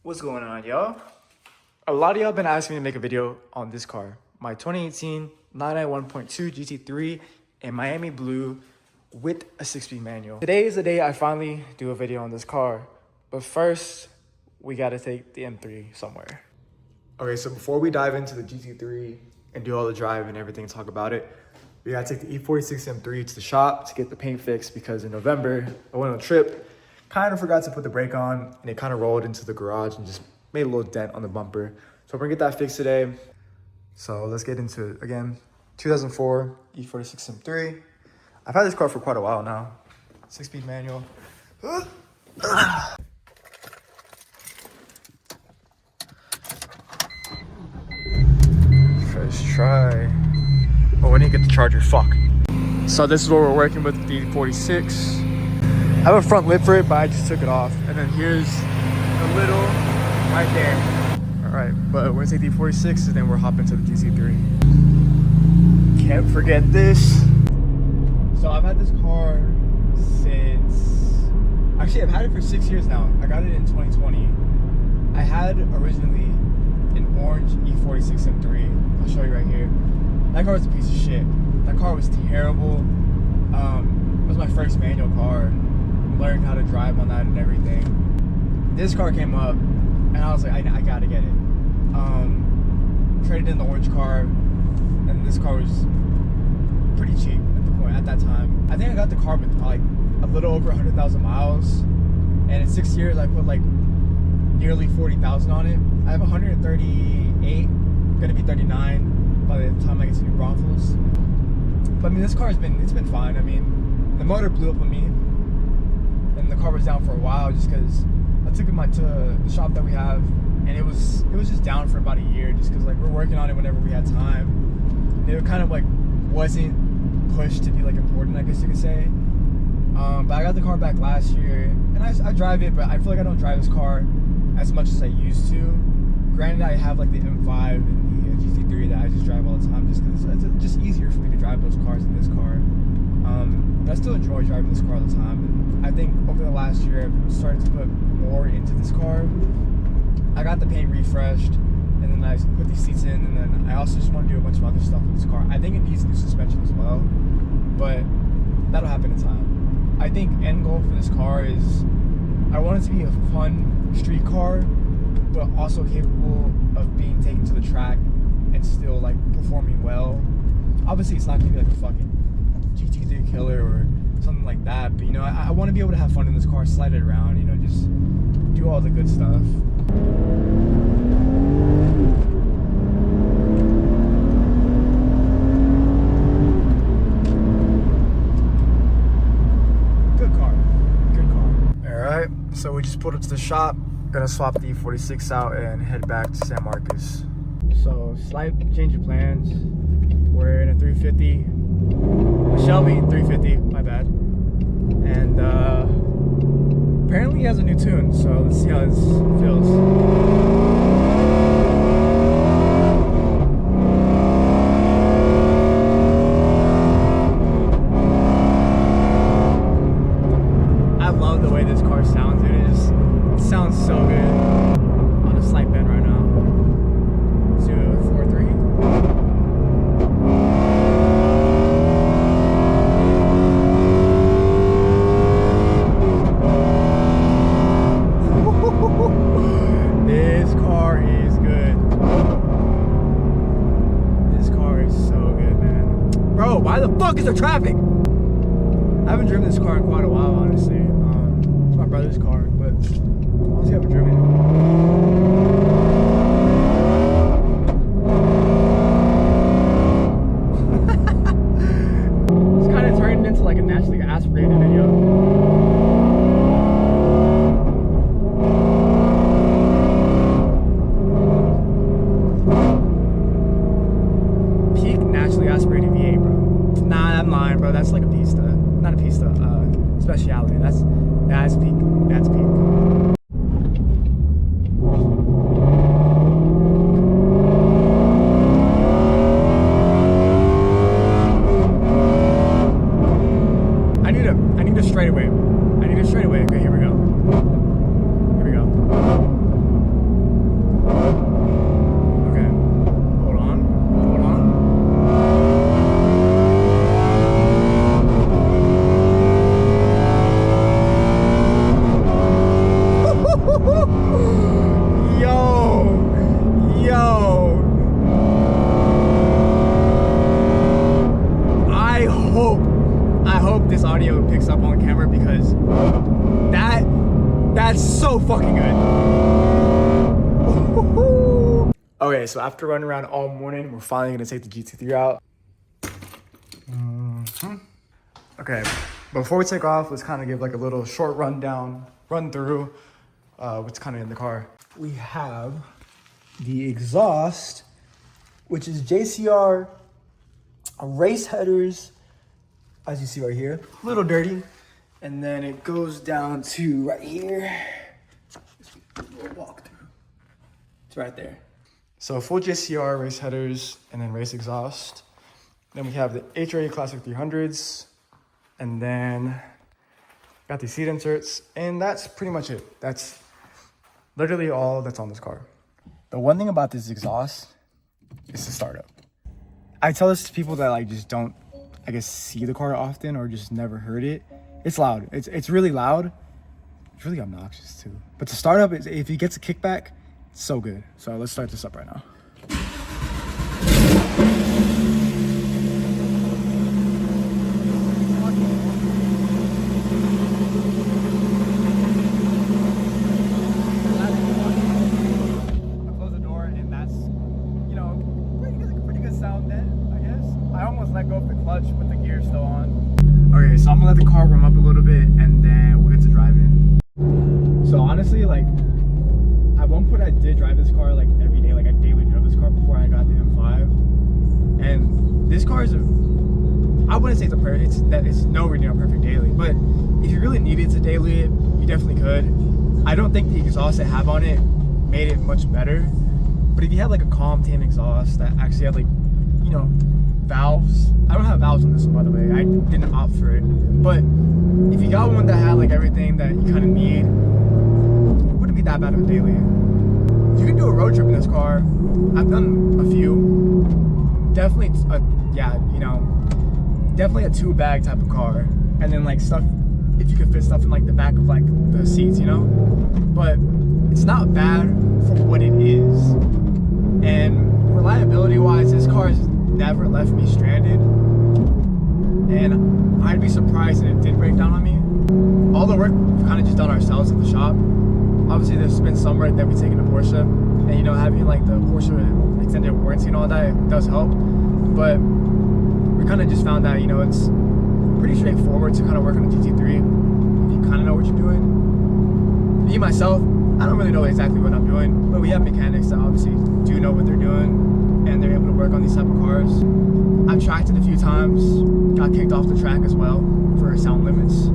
What's going on, y'all? A lot of y'all been asking me to make a video on this car, my 2018 991.2 GT3 in Miami blue with a 6-speed manual. Today is the day I finally do a video on this car, but first we gotta take the M3 somewhere. Okay, so before we dive into the GT3 and do all the drive and everything, talk about it, we gotta take the E46 M3 to the shop to get the paint fixed because in November I went on a trip, kind of forgot to put the brake on and it kind of rolled into the garage and just made a little dent on the bumper. So we're gonna get that fixed today. So let's get into it. Again, 2004 E46 M3. I've had this car for quite a while now. 6-speed manual. First try. Oh, we need to get the charger, fuck. So this is what we're working with the E46. I have a front lip for it, but I just took it off. And then here's the little right there. All right, but we're gonna take the E46 and then we're hopping to the GT3. Can't forget this. So I've had this car since, actually I've had it for 6 years now. I got it in 2020. I had originally an orange E46 M3. I'll show you right here. That car was a piece of shit. That car was terrible. It was my first manual car. Learned how to drive on that and everything. This car came up and I was like, I gotta get it. Traded in the orange car and this car was pretty cheap at that time. I think I got the car with like a little over 100,000 miles, and in 6 years I put like nearly 40,000 on it. I have 138, gonna be 39 by the time I get to New Braunfels. But I mean, this car it's been fine. I mean, the motor blew up on me and the car was down for a while just because I took it to the shop that we have, and it was just down for about a year just because like we're working on it whenever we had time. It kind of like wasn't pushed to be like important, I guess you could say. But I got the car back last year and I drive it, but I feel like I don't drive this car as much as I used to. Granted, I have like the M5 and the GT3 that I just drive all the time just because it's just easier for me to drive those cars than this car. But I still enjoy driving this car all the time. And I think over the last year I've started to put more into this car. I got the paint refreshed, and then I put these seats in, and then I also just want to do a bunch of other stuff with this car. I think it needs new suspension as well, but that'll happen in time. I think end goal for this car is I want it to be a fun street car, but also capable of being taken to the track and still like performing well. Obviously it's not gonna be like a fucking GT3 killer or something like that, but you know, I want to be able to have fun in this car, slide it around, you know, just do all the good stuff. Good car. Alright, so we just pulled up to the shop, gonna swap the E46 out and head back to San Marcos. So, slight change of plans. We're in a 350, a Shelby 350, my bad. And apparently he has a new tune, so let's see how this feels. I love the way this car sounds, dude. It sounds so good. On a slight bend right now. 243. This car is good. This car is so good, man. Bro, why the fuck is there traffic? I haven't driven this car in quite a while, honestly. It's my brother's car, but honestly I haven't driven it. It's kind of turned into like a naturally aspirated video. Aspirated V8, bro. Nah, I'm lying, bro. That's like a pista. Not a pista, speciality. That's peak. That's peak. Okay, so after running around all morning, we're finally gonna take the GT3 out. Okay, before we take off, let's kind of give like a little short run through what's kind of in the car. We have the exhaust, which is JCR race headers, as you see right here, a little dirty. And then it goes down to right here. We'll walk through. It's right there. So full JCR race headers and then race exhaust. Then we have the HRA Classic 300s. And then got the seat inserts. And that's pretty much it. That's literally all that's on this car. The one thing about this exhaust is the startup. I tell this to people that like just don't, I guess, see the car often or just never heard it. It's loud. It's really loud. It's really obnoxious too. But the startup is, if it gets a kickback, it's so good. So let's start this up right now. Close the door, and that's, you know, pretty good sound then, I guess. I almost let go of the clutch with the gear still on. Okay, so I'm gonna let the car warm up a little bit and then we'll get to driving. So honestly, like, at one point I did drive this car like every day, like I daily drove this car before I got the M5. And this car is I wouldn't say it's nowhere near a perfect daily, but if you really needed to daily it, you definitely could. I don't think the exhaust I have on it made it much better, but if you had like a calm tame exhaust that actually had like, you know, valves. I don't have valves on this one, by the way. I didn't opt for it. But if you got one that had like everything that you kind of need, it wouldn't be that bad of a daily. You can do a road trip in this car. I've done a few. Definitely, definitely a 2-bag type of car. And then like stuff, if you could fit stuff in like the back of like the seats, you know? But it's not bad for what it is. And reliability wise, this car is never left me stranded, and I'd be surprised if it did break down on me. All the work we've kind of just done ourselves at the shop. Obviously there's been some work that we've taken to Porsche, and you know, having like the Porsche extended warranty and all that, it does help, but we kind of just found that, you know, it's pretty straightforward to kind of work on a GT3 if you kind of know what you're doing. Me myself, I don't really know exactly what I'm doing, but we have mechanics that obviously do know what they're doing and they're able to work on these type of cars. I've tracked it a few times, got kicked off the track as well for sound limits.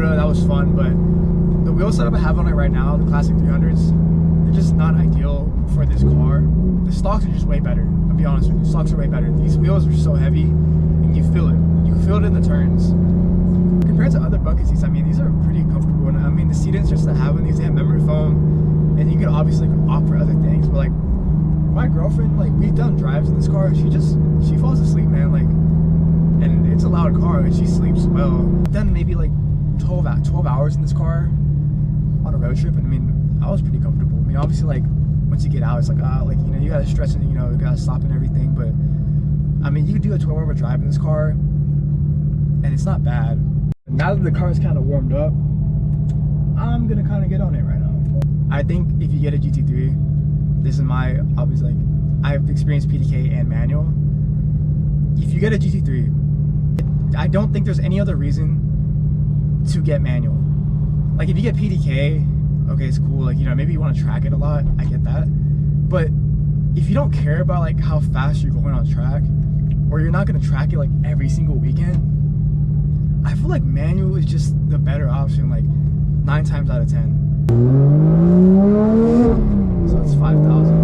That was fun, but the wheel setup I have on it right now, the Classic 300s, they're just not ideal for this car. The stocks are just way better. I'll be honest with you, the stocks are way better. These wheels are so heavy, and you feel it. You feel it in the turns. Compared to other bucket seats, I mean, these are pretty comfortable. And I mean, the seat inserts that have in these, they have memory foam, and you can obviously opt for other things. But like, my girlfriend, like, we've done drives in this car. She falls asleep, man. Like, and it's a loud car, and she sleeps well. I've done maybe like 12 hours in this car on a road trip, and I mean, I was pretty comfortable. I mean, obviously, like, once you get out, it's like, like, you know, you gotta stress and, you know, you gotta stop and everything, but I mean, you could do a 12-hour drive in this car, and it's not bad. Now that the car is kind of warmed up, I'm gonna kind of get on it right now. I think if you get a GT3, this is my, obviously, like, I've experienced PDK and manual. If you get a GT3, I don't think there's any other reason to get manual. Like, if you get PDK, okay, it's cool, like, you know, maybe you want to track it a lot, I get that, but if you don't care about like how fast you're going on track, or you're not going to track it like every single weekend, I feel like manual is just the better option, like 9 times out of 10. So it's 5,000.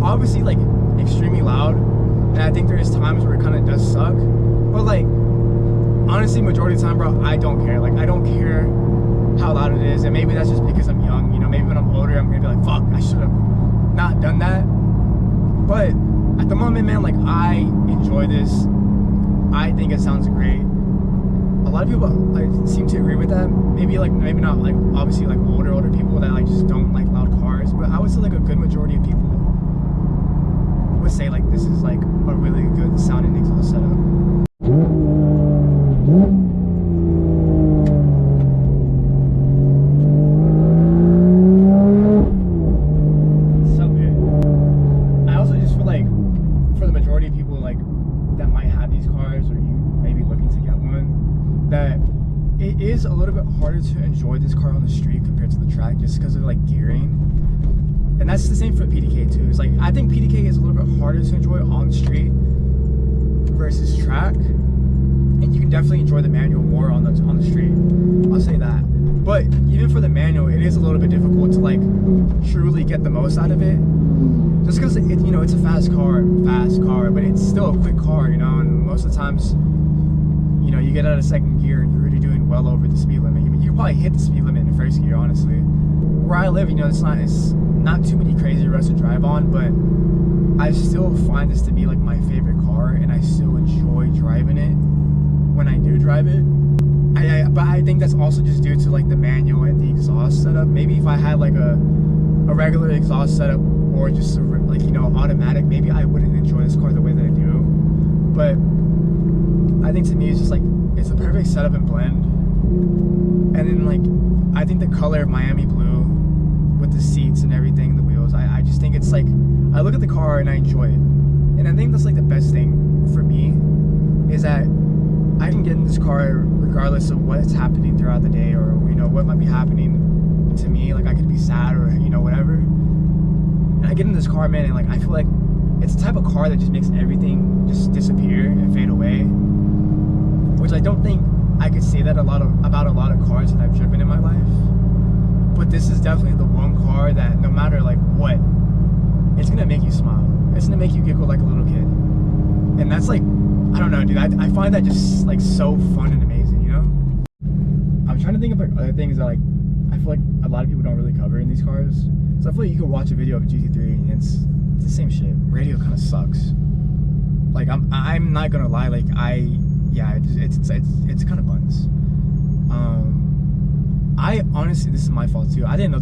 Obviously like extremely loud, and I think there's times where it kind of does suck, but like honestly majority of the time, bro, I don't care. Like I don't care how loud it is, and maybe that's just because I'm young, you know, maybe when I'm older I'm gonna be like, fuck, I should have not done that. But at the moment, man, like I enjoy this. I think it sounds great. A lot of people like seem to agree with that. Maybe not like obviously like older people that like just don't like loud cars, but I would say like a good majority of people would say like this is like a really good sounding exhaust setup. So good. I also just feel like for the majority of people like that might have these cars, or you may be looking to get one, that it is a little bit harder to enjoy this car on the street compared to the track, just because of like gearing. And that's the same for PDK too. It's like, I think PDK is a little bit harder to enjoy on the street versus track. And you can definitely enjoy the manual more on the street. I'll say that. But even for the manual, it is a little bit difficult to like truly get the most out of it. Just because you know, it's a fast car, but it's still a quick car, you know, and most of the times, you know, you get out of second gear and you're already doing well over the speed limit. I mean, you probably hit the speed limit in the first gear, honestly. Where I live, you know, it's not too many crazy roads to drive on, but I still find this to be like my favorite car, and I still enjoy driving it when I do drive it. But I think that's also just due to like the manual and the exhaust setup. Maybe if I had like a regular exhaust setup, or just like, you know, automatic, maybe I wouldn't enjoy this car the way that I do. But I think to me it's just like, it's the perfect setup and blend. And then like, I think the color of Miami blue with the seats and everything, the wheels, I just think it's like, I look at the car and I enjoy it. And I think that's like the best thing for me, is that I can get in this car regardless of what's happening throughout the day, or, you know, what might be happening to me. Like I could be sad, or, you know, whatever. And I get in this car, man, and like I feel like it's the type of car that just makes everything just disappear and fade away. Which I don't think I could say that about a lot of cars that I've driven in my life. But this is definitely the one car that no matter like what, it's gonna make you smile. It's gonna make you giggle like a little kid. And that's like, I don't know, dude, I find that just like so fun and amazing, you know? I'm trying to think of like other things that like I feel like a lot of people don't really cover in these cars. So I feel like you can watch a video of a GT3 and it's the same shit. Radio kind of sucks. Like I'm not gonna lie, like it's kind of buns. I honestly, this is my fault too. I didn't know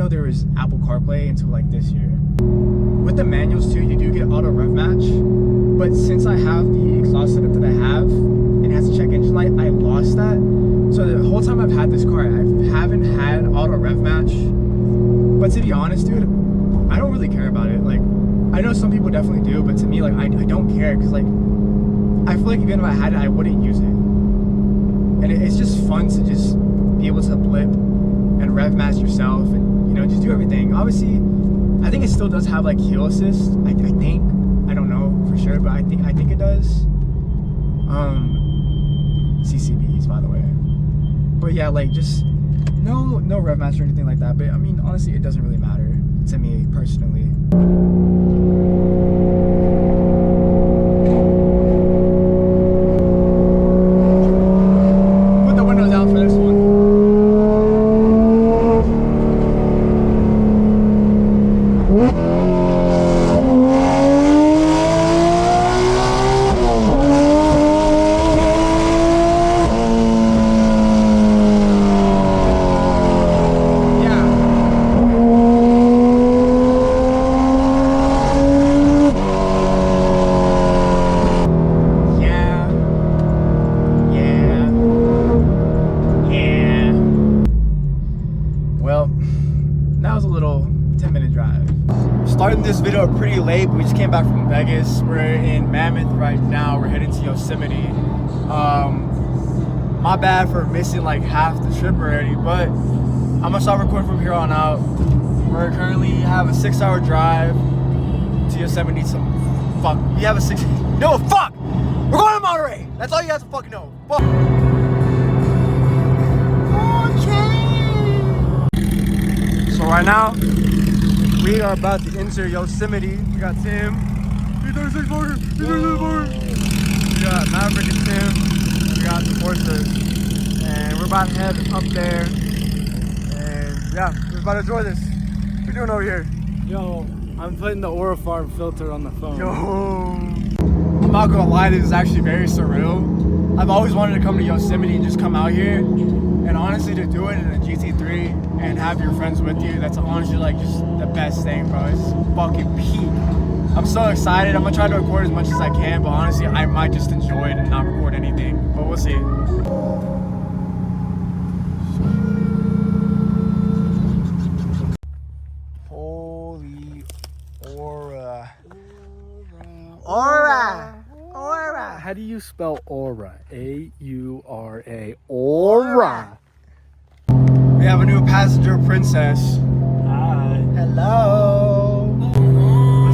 there was Apple CarPlay until like this year. With the manuals too, you do get auto rev match, but since I have the exhaust setup that I have and it has to check engine light, I lost that. So the whole time I've had this car, I haven't had auto rev match. But to be honest, dude, I don't really care about it. Like, I know some people definitely do, but to me, like, I don't care, because like, I feel like even if I had it, I wouldn't use it. And it's just fun to just be able to blip and rev match yourself, and, you know, just do everything. Obviously, I think it still does have like hill assist. I think, I don't know for sure, but I think it does. CCBs, by the way. But yeah, like, just no rev match or anything like that. But I mean, honestly, it doesn't really matter to me personally. Put the windows down for this one. video pretty late, but we just came back from Vegas. We're in Mammoth right now. We're heading to Yosemite. My bad for missing like half the trip already, but I'm gonna start recording from here on out. We're currently have a 6-hour drive to Yosemite. We have a 6. No, fuck! We're going to Monterey. That's all you have to fucking know. Fuck. Okay. So right now, we are about to enter Yosemite. We got Tim. We got Maverick and Tim. We got the Porsche. And we're about to head up there. And yeah, we're about to enjoy this. What you doing over here? Yo, I'm putting the Aurafarm filter on the phone. Yo. I'm not gonna lie, this is actually very surreal. I've always wanted to come to Yosemite and just come out here. And honestly, to do it in a GT3 and have your friends with you, that's honestly like just the best thing, bro. It's fucking peak. I'm so excited. I'm gonna try to record as much as I can, but honestly, I might just enjoy it and not record anything. But we'll see. Holy aura. Aura. Aura. How do you spell aura? A-U-R-A. Aura. We have a new passenger princess. Hi. Hello. I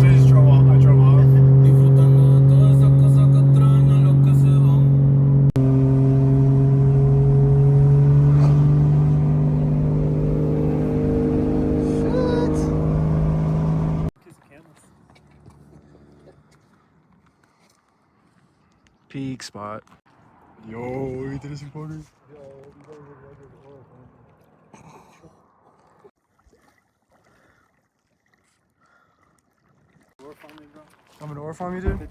just drove off. I drove off. Peak spot. Yo, we did this recording. I'm gonna farm you, dude?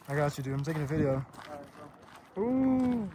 I got you, dude. I'm taking a video. Ooh.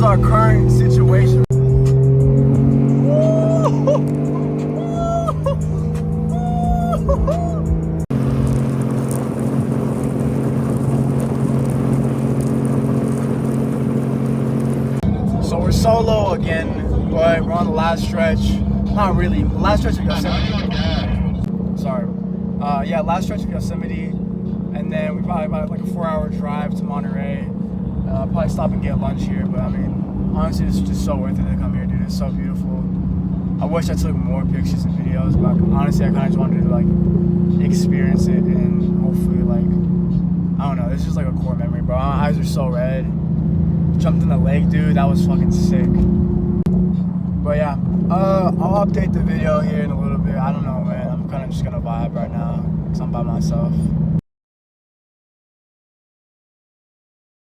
Our current situation. So we're solo again, but we're on the last stretch. Not really. The last stretch of Yosemite. Sorry. Yeah, last stretch of Yosemite, and then we probably about like a 4-hour drive to Monterey. Probably stop and get lunch here, but I mean, honestly, it's just so worth it to come here, dude. It's so beautiful. I wish I took more pictures and videos, but honestly, I kind of just wanted to like experience it and hopefully like, I don't know, this is like a core memory, bro. My eyes are so red. Jumped in the lake, dude. That was fucking sick. But yeah, I'll update the video here in a little bit. I don't know, man. I'm kind of just gonna vibe right now because I'm by myself.